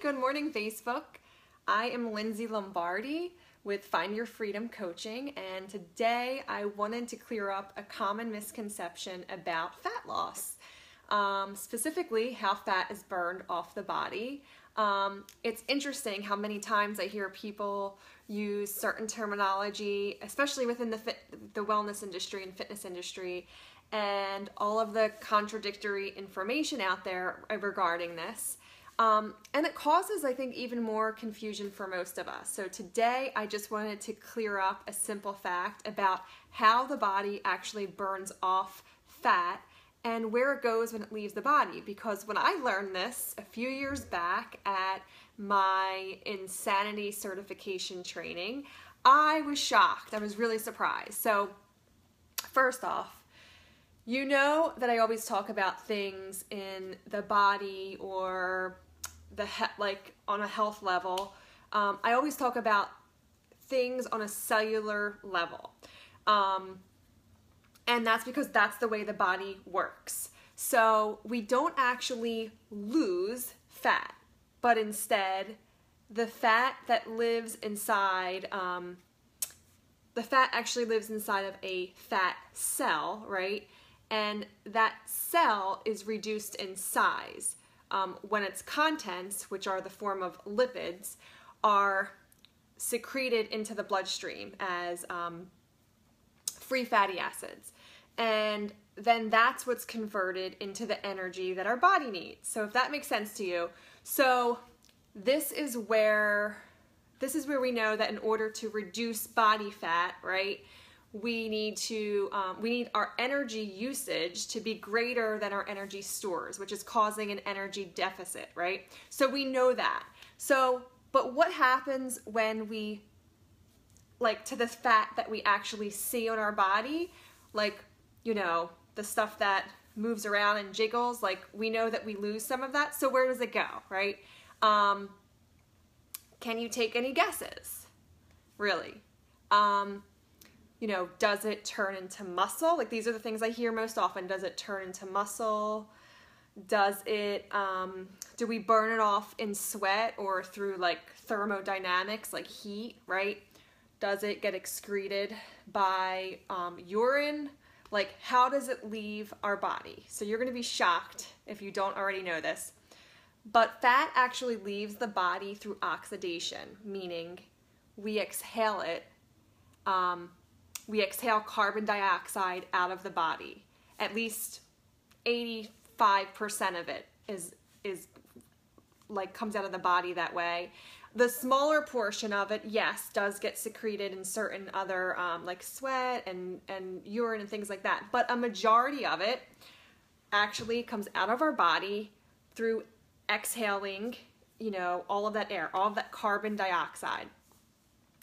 good morning, Facebook. I am Lindsay Lombardi with Find Your Freedom Coaching, and today I wanted to clear up a common misconception about fat loss, specifically how fat is burned off the body. It's interesting how many times I hear people use certain terminology, especially within the wellness industry and fitness industry, and all of the contradictory information out there regarding this. And it causes, I think, even more confusion for most of us. So today I just wanted to clear up a simple fact about how the body actually burns off fat and where it goes when it leaves the body. Because when I learned this a few years back at my insanity certification training, I was shocked. I was really surprised. So first off, you know that I always talk about things in the body or like on a health level. I always talk about things on a cellular level. And that's because that's the way the body works. So we don't actually lose fat, but instead the fat that lives inside, the fat actually lives inside of a fat cell, right? And that cell is reduced in size when its contents, which are the form of lipids, are secreted into the bloodstream as free fatty acids. And then that's what's converted into the energy that our body needs. So if that makes sense to you. So this is where we know that in order to reduce body fat, right, we need our energy usage to be greater than our energy stores, which is causing an energy deficit, right? So we know that. So, but what happens when we, like, to the fat that we actually see on our body, like, you know, the stuff that moves around and jiggles, like, we know that we lose some of that. So where does it go, right? Can you take any guesses? Really? You know, does it turn into muscle? Like, these are the things I hear most often. Does it turn into muscle? Does it, do we burn it off in sweat or through like thermodynamics, like heat, right? Does it get excreted by urine? Like, how does it leave our body? So you're going to be shocked if you don't already know this. But fat actually leaves the body through oxidation, meaning we exhale it. We exhale carbon dioxide out of the body. At least 85% of it is like comes out of the body that way. The smaller portion of it, yes, does get secreted in certain other like sweat and urine and things like that. But a majority of it actually comes out of our body through exhaling, you know, all of that air, all of that carbon dioxide.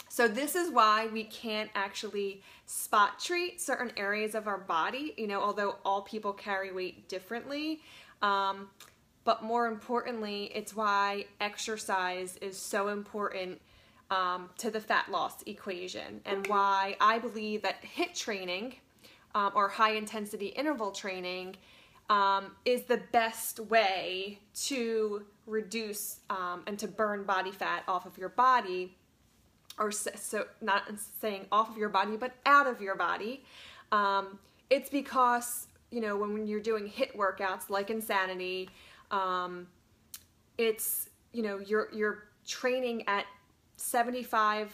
So this is why we can't actually spot treat certain areas of our body, you know, although all people carry weight differently. But more importantly, it's why exercise is so important to the fat loss equation, and why I believe that HIIT training or high intensity interval training is the best way to reduce and to burn body fat off of your body. Or so not saying off of your body, but out of your body. It's because, you know, when you're doing HIIT workouts like Insanity, it's, you know, you're training at 75%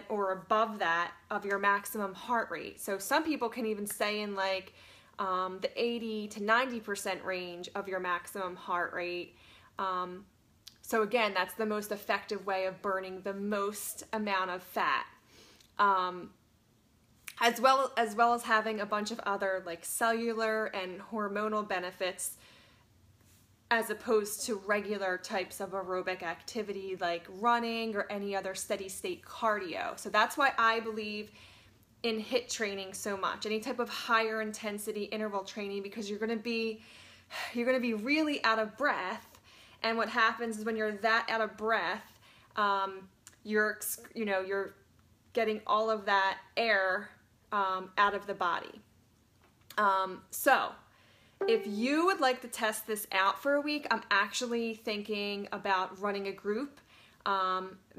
or above that of your maximum heart rate. So some people can even stay in like the 80 to 90% range of your maximum heart rate. So again, that's the most effective way of burning the most amount of fat, as well as having a bunch of other like cellular and hormonal benefits, as opposed to regular types of aerobic activity like running or any other steady state cardio. So that's why I believe in HIIT training so much, any type of higher intensity interval training, because you're going to be really out of breath. And what happens is when you're that out of breath, you're getting all of that air out of the body. So If you would like to test this out for a week, I'm actually thinking about running a group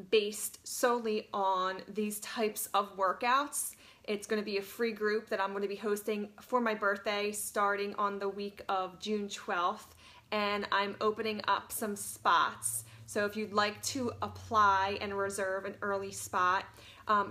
based solely on these types of workouts. It's going to be a free group that I'm going to be hosting for my birthday starting on the week of June 12th, and I'm opening up some spots. So if you'd like to apply and reserve an early spot,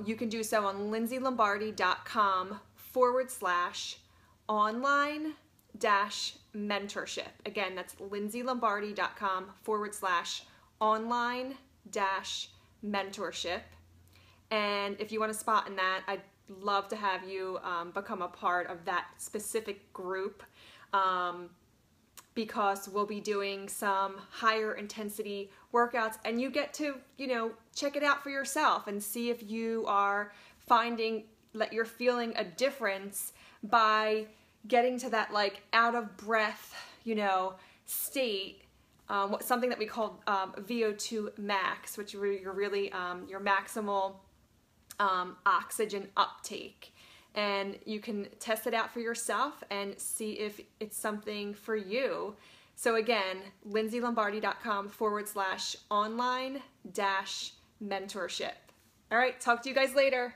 you can do so on lindsayLombardi.com/online-mentorship. Again, that's lindsayLombardi.com/online-mentorship. And if you want a spot in that, I'd love to have you become a part of that specific group, because we'll be doing some higher intensity workouts, and you get to, check it out for yourself and see if you are finding that you're feeling a difference by getting to that like out of breath, state, something that we call VO2 max, which you're really your maximal oxygen uptake. And you can test it out for yourself and see if it's something for you. So again, lindsayLombardi.com/online-mentorship. All right, talk to you guys later.